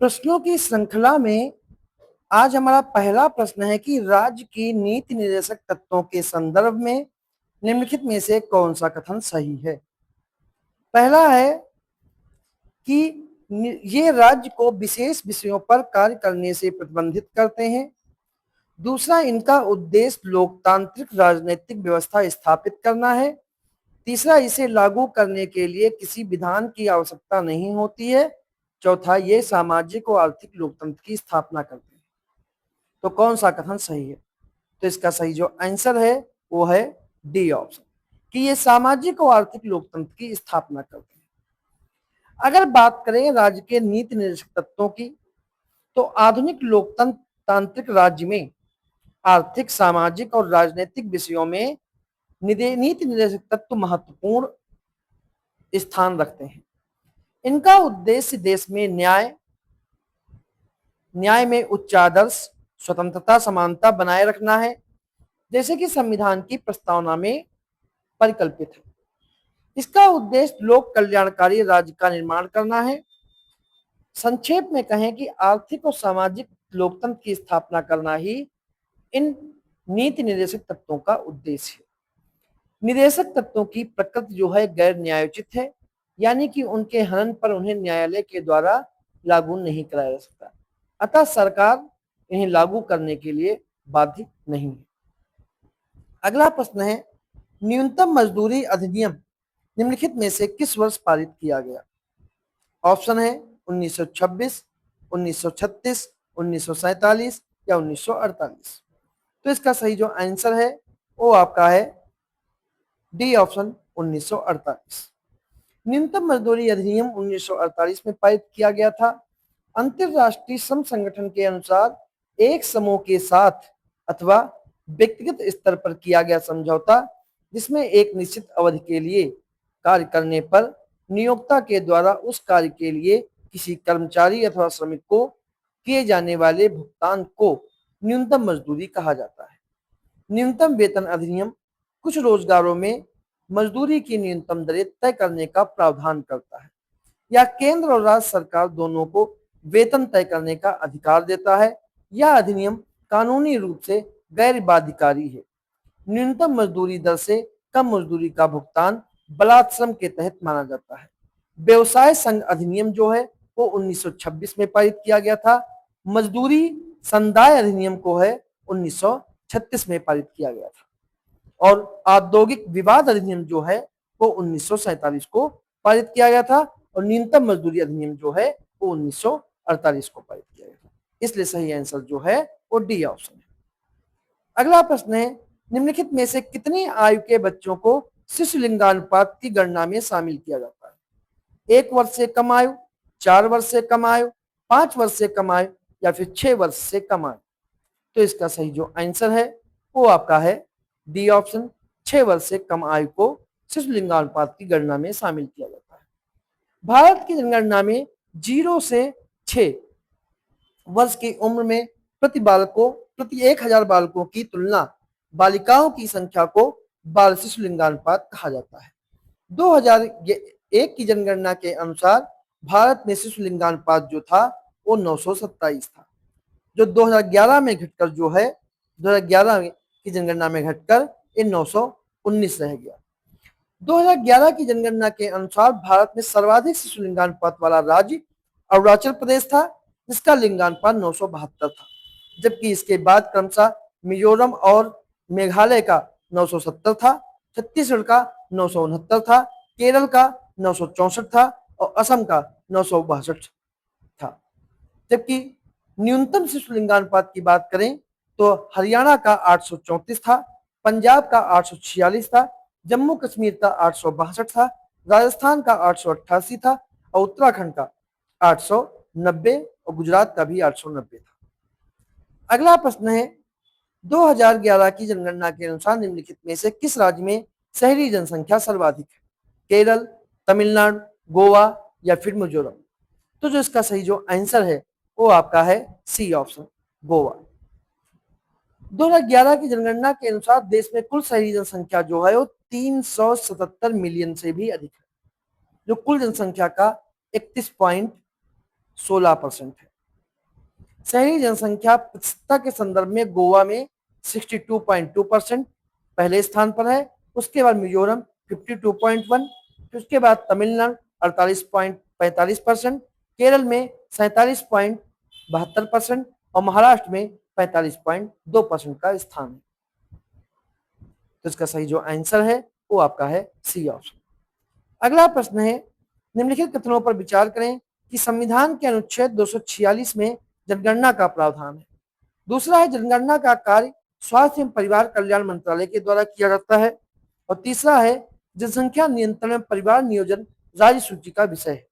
प्रश्नों की श्रृंखला में आज हमारा पहला प्रश्न है कि राज्य की नीति निर्देशक तत्वों के संदर्भ में निम्नलिखित में से कौन सा कथन सही है। पहला है कि ये राज्य को विशेष विषयों पर कार्य करने से प्रतिबंधित करते हैं। दूसरा, इनका उद्देश्य लोकतांत्रिक राजनीतिक व्यवस्था स्थापित करना है। तीसरा, इसे लागू करने के लिए किसी विधान की आवश्यकता नहीं होती है। चौथा, ये सामाजिक और आर्थिक लोकतंत्र की स्थापना करते हैं। तो कौन सा कथन सही है? तो इसका सही जो आंसर है वो है डी ऑप्शन, कि ये सामाजिक और आर्थिक लोकतंत्र की स्थापना करते हैं। अगर बात करें राज्य के नीति निर्देशक तत्वों की, तो आधुनिक लोकतंत्र तांत्रिक राज्य में आर्थिक, सामाजिक और राजनीतिक विषयों में नीति निर्देशक तत्व महत्वपूर्ण स्थान रखते हैं। इनका उद्देश्य देश में न्याय में उच्च आदर्श, स्वतंत्रता, समानता बनाए रखना है, जैसे कि संविधान की प्रस्तावना में परिकल्पित है। इसका उद्देश्य लोक कल्याणकारी राज्य का निर्माण करना है। संक्षेप में कहें कि आर्थिक और सामाजिक लोकतंत्र की स्थापना करना ही इन नीति निर्देशक तत्वों का उद्देश्य है। निर्देशक तत्वों की प्रकृति जो है गैर न्यायोचित है, यानी कि उनके हनन पर उन्हें न्यायालय के द्वारा लागू नहीं कराया जा सकता, अतः सरकार इन्हें लागू करने के लिए बाध्य नहीं है। अगला प्रश्न है, न्यूनतम मजदूरी अधिनियम निम्नलिखित में से किस वर्ष पारित किया गया? ऑप्शन है 1926, 1936, 1947 या 1948। तो इसका सही जो आंसर है वो आपका है डी ऑप्शन 1948। न्यूनतम मजदूरी अधिनियम 1948 में पारित किया गया था। अंतरराष्ट्रीय श्रम संगठन के अनुसार एक समूह के साथ अथवा व्यक्तिगत स्तर पर किया गया समझौता, जिसमें एक निश्चित अवधि के लिए कार्य करने पर नियोक्ता के द्वारा उस कार्य के लिए किसी कर्मचारी अथवा श्रमिक को किए जाने वाले भुगतान को न्यूनतम मजदूरी कहा जाता है। न्यूनतम वेतन अधिनियम कुछ रोजगारों में मजदूरी की न्यूनतम दरें तय करने का प्रावधान करता है। यह केंद्र और राज्य सरकार दोनों को वेतन तय करने का अधिकार देता है। यह अधिनियम कानूनी रूप से गैर बाध्यकारी है। न्यूनतम मजदूरी दर से कम मजदूरी का भुगतान बलात्श्रम के तहत माना जाता है। व्यवसाय संघ अधिनियम जो है वो 1926 में पारित किया गया था। मजदूरी संदाय अधिनियम को है 1936 में पारित किया गया था। और औद्योगिक विवाद अधिनियम जो है वो 1947 को पारित किया गया था। और न्यूनतम मजदूरी अधिनियम जो है वो 1948 को पारित किया गया था। इसलिए सही आंसर जो है वो डी ऑप्शन है। अगला प्रश्न है, निम्नलिखित में से कितनी आयु के बच्चों को शिशु लिंगानुपात की गणना में शामिल किया जाता है? 1 वर्ष से कम आयु, 4 वर्ष से कम आयु, 5 वर्ष से कम आयु या फिर 6 वर्ष से कम आयु? तो इसका सही जो आंसर है वो आपका है डी ऑप्शन, 6 वर्ष से कम आयु को शिशु लिंगानुपात की गणना में शामिल किया जाता है। भारत की जनगणना में 0 से 6 वर्ष की उम्र में प्रति 1000 बालकों की तुलना बालिकाओं की संख्या को बाल शिशु लिंगानुपात कहा जाता है। 2001 की जनगणना के अनुसार भारत में शिशु लिंगानुपात जो था वो 927 था, जो 2011 में घटकर जो है 2011 की जनगणना में घटकर ये 919 रह गया। 2011 की जनगणना के अनुसार भारत में सर्वाधिक शिशु लिंगानुपात वाला राज्य अरुणाचल प्रदेश था, जिसका लिंगानुपात 972 था, जबकि इसके बाद क्रमशः मिजोरम और मेघालय का 970 था, छत्तीसगढ़ का 969 था, केरल का 964 था और असम का 962 था। जबकि न्यूनतम शिशु लिंगानुपात की बात करें तो हरियाणा का 834 था, पंजाब का 846 था, जम्मू कश्मीर का 862 था, राजस्थान का 888 था और उत्तराखंड का 890 और गुजरात का भी 890 था। अगला प्रश्न है, 2011 की जनगणना के अनुसार निम्नलिखित में से किस राज्य में शहरी जनसंख्या सर्वाधिक है? केरल, तमिलनाडु, गोवा या फिर मिजोरम? तो जो इसका सही जो आंसर है वो आपका है सी ऑप्शन, गोवा। 2011 की जनगणना के अनुसार देश में कुल शहरी जनसंख्या जो है वो 377 मिलियन से भी अधिक है, जो कुल जनसंख्या का 31.3% 16% है। शहरी जनसंख्या प्रतिशतता के संदर्भ में गोवा में 62.2% पहले स्थान पर है। उसके बाद मिजोरम 52.1, फिर उसके बाद तमिलनाडु 48.45%, केरल में 47.72% और महाराष्ट्र में 45.2% का स्थान है। तो इसका सही जो आंसर है वो आपका है सी ऑप्शन। अगला प्रश्न है, निम्नलिखित कथनों पर विचार करें कि संविधान के अनुच्छेद 246 में जनगणना का प्रावधान है। दूसरा है, जनगणना का कार्य स्वास्थ्य एवं परिवार कल्याण मंत्रालय के द्वारा किया जाता है। और तीसरा है, जनसंख्या नियंत्रण में परिवार नियोजन राज्य सूची का विषय है।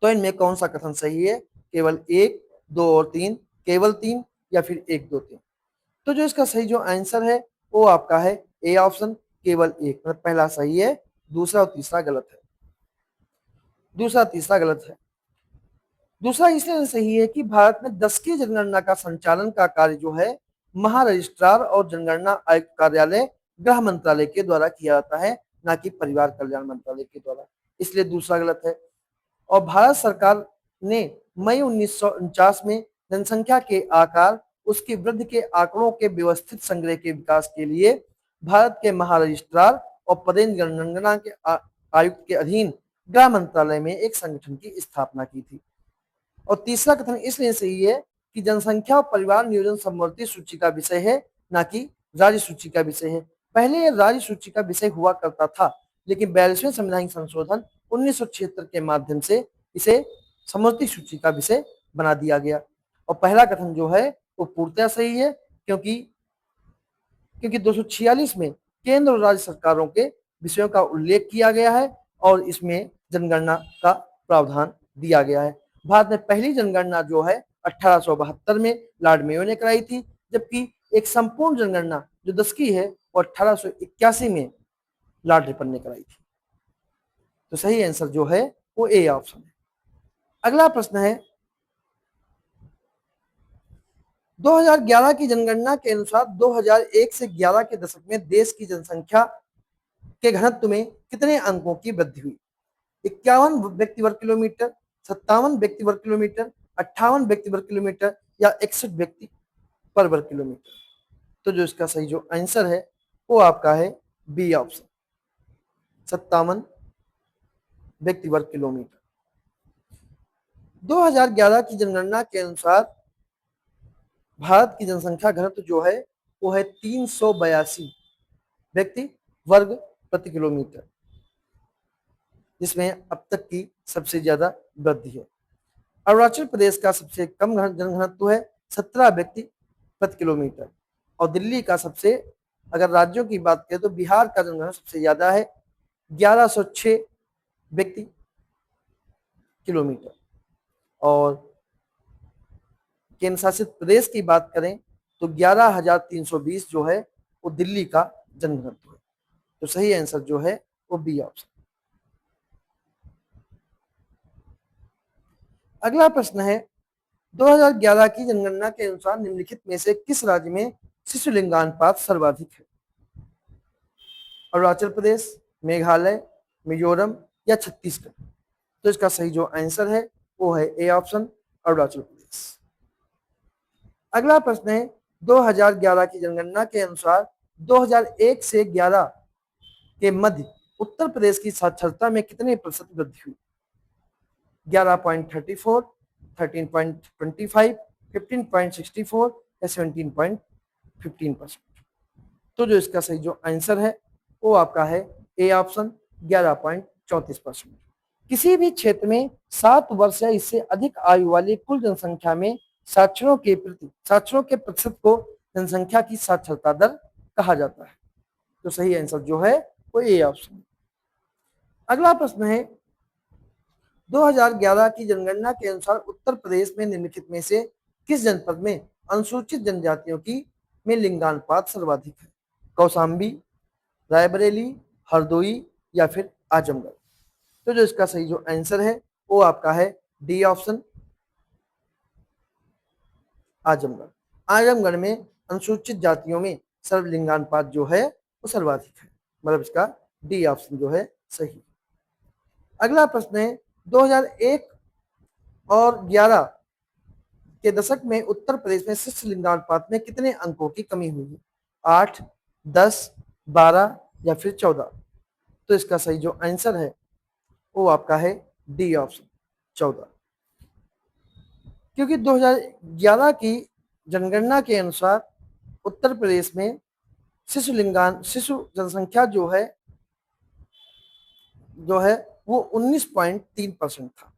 तो इनमें कौन सा कथन सही है? केवल 1, 2 और 3, केवल 3 या फिर 1, 2, 3? तो जो इसका सही जो आंसर है वो आपका है ए ऑप्शन, केवल 1। मतलब पहला सही है, दूसरा और तीसरा गलत है। दूसरा तीसरा गलत है। दूसरा इसलिए सही है कि भारत में 10 की जनगणना का संचालन का कार्य जो है महारजिस्ट्रार और जनगणना आयुक्त कार्यालय गृह मंत्रालय के द्वारा किया जाता है, ना कि परिवार कल्याण मंत्रालय के द्वारा, इसलिए दूसरा गलत है। और भारत सरकार ने मई 1949 में जनसंख्या के आकार, उसकी वृद्धि के आंकड़ों के व्यवस्थित संग्रह के विकास के लिए भारत के महारजिस्ट्रार और प्रदेश जनगणना के आयुक्त के अधीन गृह मंत्रालय में एक संगठन की स्थापना की थी। और तीसरा कथन इसलिए सही है कि जनसंख्या और परिवार नियोजन समवर्ती सूची का विषय है, ना कि राज्य सूची का विषय है। पहले यह राज्य सूची का विषय हुआ करता था, लेकिन 42वें संवैधानिक संशोधन 1976 के माध्यम से इसे समवर्ती सूची का विषय बना दिया गया। और पहला कथन जो है वो पूर्णतः सही है, क्योंकि 246 में केंद्र और राज्य सरकारों के विषयों का उल्लेख किया गया है और इसमें जनगणना का प्रावधान दिया गया है। भारत में पहली जनगणना जो है 1872 में लॉर्ड मेयो ने कराई थी, जबकि एक संपूर्ण जनगणना जो 10 की है वो 1881 में लॉर्ड रिपन ने कराई थी। तो सही आंसर जो है वो ए ऑप्शन है। अगला प्रश्न है, 2011 की जनगणना के अनुसार 2001 से 11 के दशक में देश की जनसंख्या के घनत्व में कितने अंकों की वृद्धि हुई? 51 व्यक्ति वर्ग किलोमीटर, 57 व्यक्ति वर्ग किलोमीटर, 58 व्यक्ति वर्ग किलोमीटर या 61 व्यक्ति पर वर्ग किलोमीटर? तो जो इसका सही जो आंसर है वो आपका है बी ऑप्शन, 57 व्यक्ति वर्ग किलोमीटर। 2011 की जनगणना के अनुसार भारत की जनसंख्या घनत्व जो है वो है 382 व्यक्ति वर्ग प्रति किलोमीटर, जिसमें अब तक की सबसे ज्यादा वृद्धि है। अरुणाचल प्रदेश का सबसे कम जनघनत्व है 17 व्यक्ति प्रति किलोमीटर और दिल्ली का सबसे, अगर राज्यों की बात करें तो बिहार का जनघनत्व सबसे ज्यादा है 1106 व्यक्ति किलोमीटर। और केंद्र शासित प्रदेश की बात करें तो 11,320 जो है वो दिल्ली का जनघनत्व है। तो सही आंसर जो है वो बी ऑप्शन। अगला प्रश्न है, 2011 की जनगणना के अनुसार निम्नलिखित में से किस राज्य में शिशु लिंगानुपात सर्वाधिक है? अरुणाचल प्रदेश, मेघालय, मिजोरम या छत्तीसगढ़? तो इसका सही जो आंसर है वो है ए ऑप्शन, अरुणाचल प्रदेश। अगला प्रश्न है, 2011 की जनगणना के अनुसार 2001 से 11 के मध्य उत्तर प्रदेश की साक्षरता में कितने प्रतिशत वृद्धि हुई? 11.34, 13.25, 15.64 या 17.15%? तो जो इसका सही जो आंसर है वो आपका है ए ऑप्शन, 11.34%। किसी भी क्षेत्र में 7 वर्ष या इससे अधिक आयु वाली कुल जनसंख्या में साक्षरों के प्रतिशत को जनसंख्या की साक्षरता दर कहा जाता है। तो सही आंसर जो है वो ए ऑप्शन। अगला प्रश्न है, 2011 की जनगणना के अनुसार उत्तर प्रदेश में निम्नलिखित में से किस जनपद में अनुसूचित जनजातियों की में लिंगानुपात सर्वाधिक है? कौशाम्बी, रायबरेली, हरदोई या फिर आजमगढ़? तो जो इसका सही जो आंसर है वो आपका है डी ऑप्शन, आजमगढ़। आजमगढ़ में अनुसूचित जातियों में सर्वलिंगानुपात जो है वो सर्वाधिक है, मतलब इसका डी ऑप्शन जो है सही। अगला प्रश्न है, 2001 और 11 के दशक में उत्तर प्रदेश में शिशु लिंगानुपात में कितने अंकों की कमी हुई है? 8, 10, 12 या फिर 14? तो इसका सही जो आंसर है वो आपका है डी ऑप्शन 14। क्योंकि 2011 की जनगणना के अनुसार उत्तर प्रदेश में शिशु जनसंख्या जो है वो 19.3% था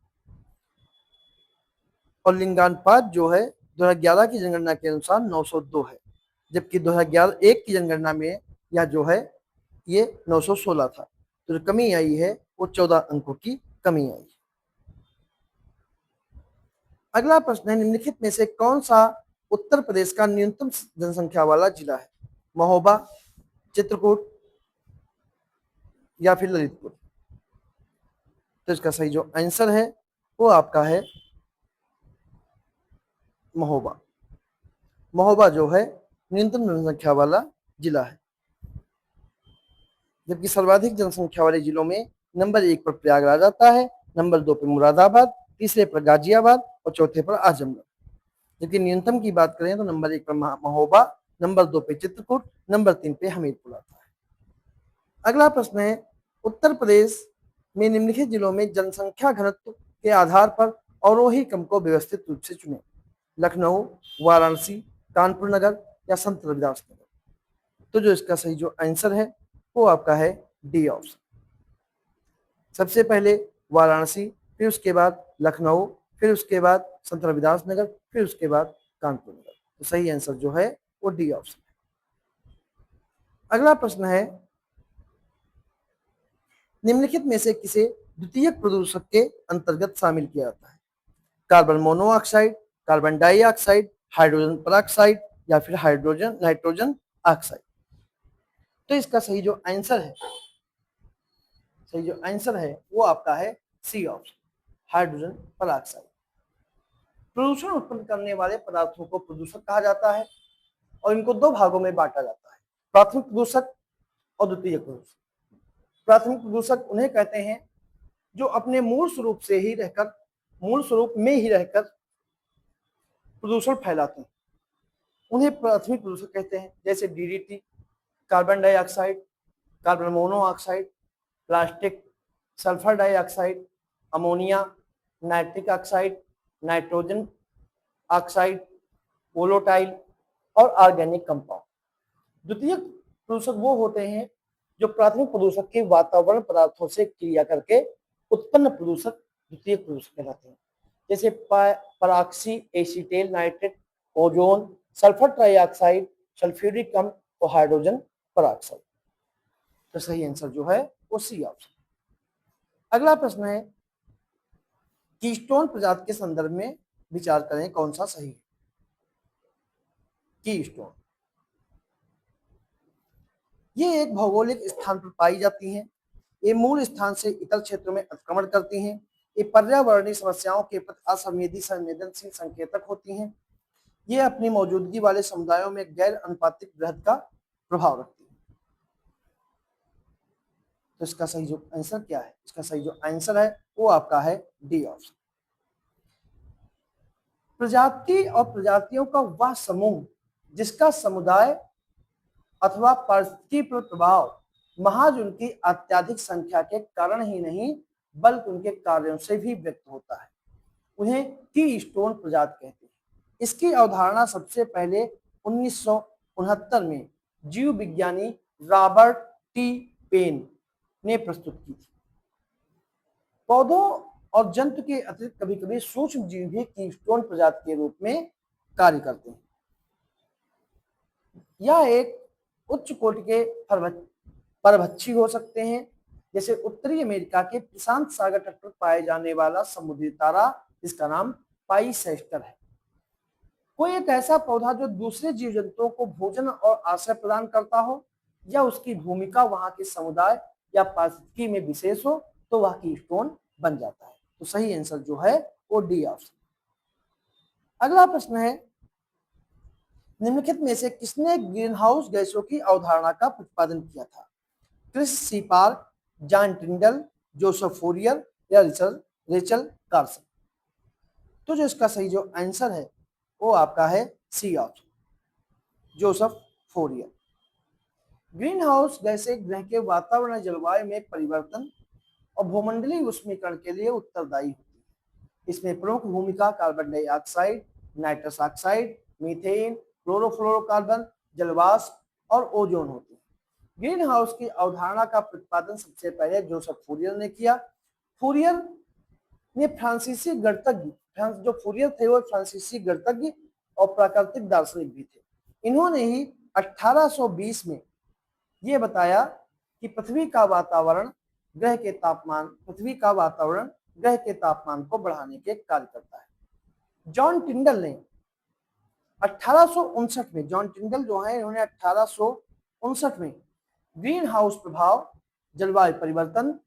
और लिंगानुपात जो है 2011 की जनगणना के अनुसार 902 है, जबकि 2001 की जनगणना में यह जो है ये 916 था। तो जो कमी आई है वो 14 अंकों की कमी आई। अगला प्रश्न है, निम्नलिखित में से कौन सा उत्तर प्रदेश का न्यूनतम जनसंख्या वाला जिला है? महोबा, चित्रकूट या फिर ललितपुर? तो इसका सही जो आंसर है वो आपका है महोबा। महोबा जो है न्यूनतम जनसंख्या वाला जिला है, जबकि सर्वाधिक जनसंख्या वाले जिलों में नंबर 1 पर प्रयागराज आता है, नंबर 2 पर मुरादाबाद, तीसरे पर गाजियाबाद और चौथे पर आजमगढ़। जबकि न्यूनतम की बात करें तो नंबर 1 पर महोबा, नंबर 2 पे चित्रकूट, नंबर 3 पे हमीरपुर आता है। अगला प्रश्न है, उत्तर प्रदेश में निम्नलिखित जिलों में जनसंख्या घनत्व के आधार पर अवरोही क्रम को व्यवस्थित रूप से चुने? लखनऊ, वाराणसी, कानपुर नगर या संत रविदास नगर? तो जो इसका सही जो आंसर है वो आपका है डी ऑप्शन। सबसे पहले वाराणसी, फिर उसके बाद लखनऊ, फिर उसके बाद संत रविदास नगर, फिर उसके बाद कानपुर नगर। तो सही आंसर जो है वो डी ऑप्शन है। अगला प्रश्न है, निम्नलिखित में से किसे द्वितीयक प्रदूषक के अंतर्गत शामिल किया जाता है? Carbon monoxide, carbon dioxide, hydrogen peroxide या फिर हाइड्रोजन नाइट्रोजन ऑक्साइड? तो इसका सही जो आंसर है वो आपका है सी ऑप्शन, हाइड्रोजन पेरोक्साइड। प्रदूषण उत्पन्न करने वाले पदार्थों को प्रदूषक कहा जाता है और इनको दो भागों में बांटा जाता है, प्राथमिक प्रदूषक और द्वितीयक प्रदूषक। प्राथमिक प्रदूषक उन्हें कहते हैं जो अपने मूल स्वरूप में ही रहकर प्रदूषण फैलाते हैं, उन्हें प्राथमिक प्रदूषक कहते हैं। जैसे DDT, carbon dioxide, carbon monoxide, plastic, sulphur dioxide, ammonia, nitric oxide, nitrogen oxide, volatile और ऑर्गेनिक कंपाउंड। द्वितीयक प्रदूषक वो होते हैं जो प्राथमिक प्रदूषक के वातावरण पदार्थों से क्रिया करके उत्पन्न प्रदूषक द्वितीयक प्रदूषक कहलाते हैं। जैसे peroxy acetyl nitrate, ozone, sulphur trioxide, sulphuric अम्ल और हाइड्रोजन पेरोक्साइड। तो सही आंसर जो है वो सी ऑप्शन। अगला प्रश्न है, कीस्टोन प्रजाति के संदर्भ में विचार करें कौन सा सही है? कीस्टोन ये एक भौगोलिक स्थान पर पाई जाती हैं। ये मूल स्थान से इतर क्षेत्रों में अतिक्रमण करती हैं। ये पर्यावरणीय समस्याओं के प्रति संवेदनशील संकेतक होती हैं। ये अपनी मौजूदगी वाले समुदायों में गैर अनुपातिक वृद्धि का प्रभाव रखती है। तो इसका सही जो आंसर क्या है? इसका सही जो आंसर है वो आपका है डी ऑप्शन। प्रजाति और प्रजातियों का वह समूह जिसका समुदाय अथवा परिस्थिति पर प्रभाव महज उनकी अत्यधिक संख्या के कारण ही नहीं बल्कि उनके कार्यों से भी व्यक्त होता है, उन्हें कीस्टोन प्रजाति कहते हैं। इसकी अवधारणा सबसे पहले 1969 में जीव विज्ञानी रॉबर्ट टी पेन ने प्रस्तुत की थी। पौधों और जंतु के अतिरिक्त कभी कभी सूक्ष्म जीव भी कीस्टोन प्रजाति के रूप में कार्य करते हैं। यह एक उच्च कोटि के परभक्षी हो सकते हैं, जैसे उत्तरी अमेरिका के प्रशांत सागर तट पर पाए जाने वाला समुद्री तारा जिसका नाम पाइसेस्टर है। कोई एक ऐसा पौधा जो दूसरे जीव जंतुओं को भोजन और आश्रय प्रदान करता हो या उसकी भूमिका वहां के समुदाय या पारिस्थितिकी में विशेष हो तो वह कीस्टोन बन जाता है। तो सही आंसर जो है वो डी ऑप्शन। अगला प्रश्न है, निम्नलिखित में से किसने ग्रीन हाउस गैसों की अवधारणा का प्रतिपादन किया था? Chris C Park, John Tyndall, Joseph Fourier या रेचल कार्सन? तो जो इसका सही जो आंसर है वो आपका है C option, Joseph Fourier. Greenhouse गैसें ग्रह के वातावरण जलवायु में परिवर्तन और भूमंडलीय उष्मीकरण के लिए उत्तरदायी होती है। इसमें प्रमुख भूमिका carbon dioxide, nitrous oxide, methane, chlorofluorocarbon, जलवाष्प और ओजोन होती है। ग्रीन हाउस की अवधारणा का प्रतिपादन सबसे पहले जोसेफ फूरियर ने किया। फूरियर ने फ्रांसीसी गणितज्ञ, जो फूरियर थे वो फ्रांसीसी गणितज्ञ और प्राकृतिक दार्शनिक भी थे। इन्होंने ही 1820 में ये बताया कि पृथ्वी का वातावरण ग्रह के तापमान को बढ़ाने के कार्य करता है। जॉन टिंडल ने 1859 में, जॉन टिंडल जो है इन्होंने 1859 में ग्रीन हाउस प्रभाव, जलवायु परिवर्तन,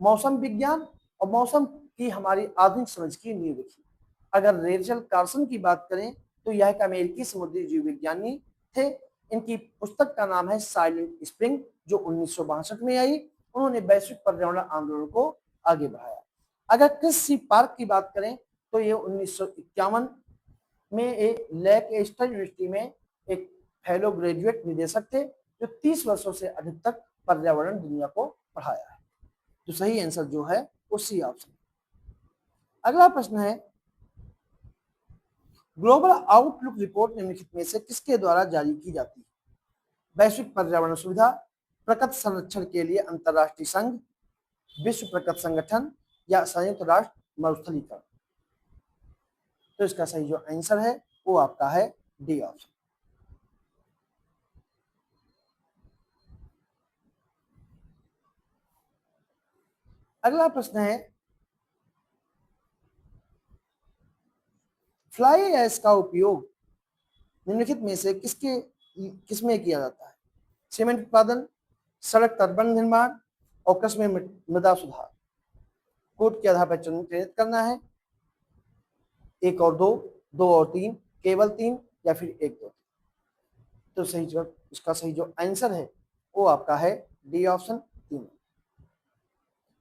मौसम विज्ञान और मौसम की हमारी आधुनिक समझ की नींव रखी। अगर रेचल कार्सन की बात करें तो यह एक अमेरिकी समुद्री जीव विज्ञानी थे। इनकी पुस्तक का नाम है साइलेंट स्प्रिंग, जो 1962 में आई। उन्होंने वैश्विक पर्यावरण आंदोलन को आगे बढ़ाया। अगर क्रिस सी पार्क की बात करें तो ये 1951 में एक लैंकेस्टर यूनिवर्सिटी में एक फेलो ग्रेजुएट निदेशक थे, जो 30 वर्षों से अधिक तक पर्यावरण दुनिया को पढ़ाया है। तो सही आंसर जो है वो सी ऑप्शन। अगला प्रश्न है, ग्लोबल आउटलुक रिपोर्ट निम्नलिखित में से किसके द्वारा जारी की जाती है? वैश्विक पर्यावरण सुविधा, प्रकृति संरक्षण के लिए अंतरराष्ट्रीय संघ, विश्व प्रकृति संगठन या संयुक्त राष्ट्र मरुस्थलीकरण। तो इसका सही जो आंसर है वो आपका है डी ऑप्शन। अगला प्रश्न है, फ्लाई ऐश का उपयोग निम्नलिखित में से किसमें किया जाता है? सीमेंट उत्पादन, सड़क तटबंध निर्माण, अवकाश में मृदा सुधार। कोड के आधार पर चयनित करना है, 1 और 2, 2 और 3, केवल 3 या फिर 1 2। तो इसका सही जो आंसर है वो आपका है डी ऑप्शन, 3।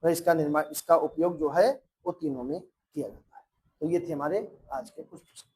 इसका उपयोग जो है वो तीनों में किया जाता है। तो ये थे हमारे आज के कुछ प्रश्न।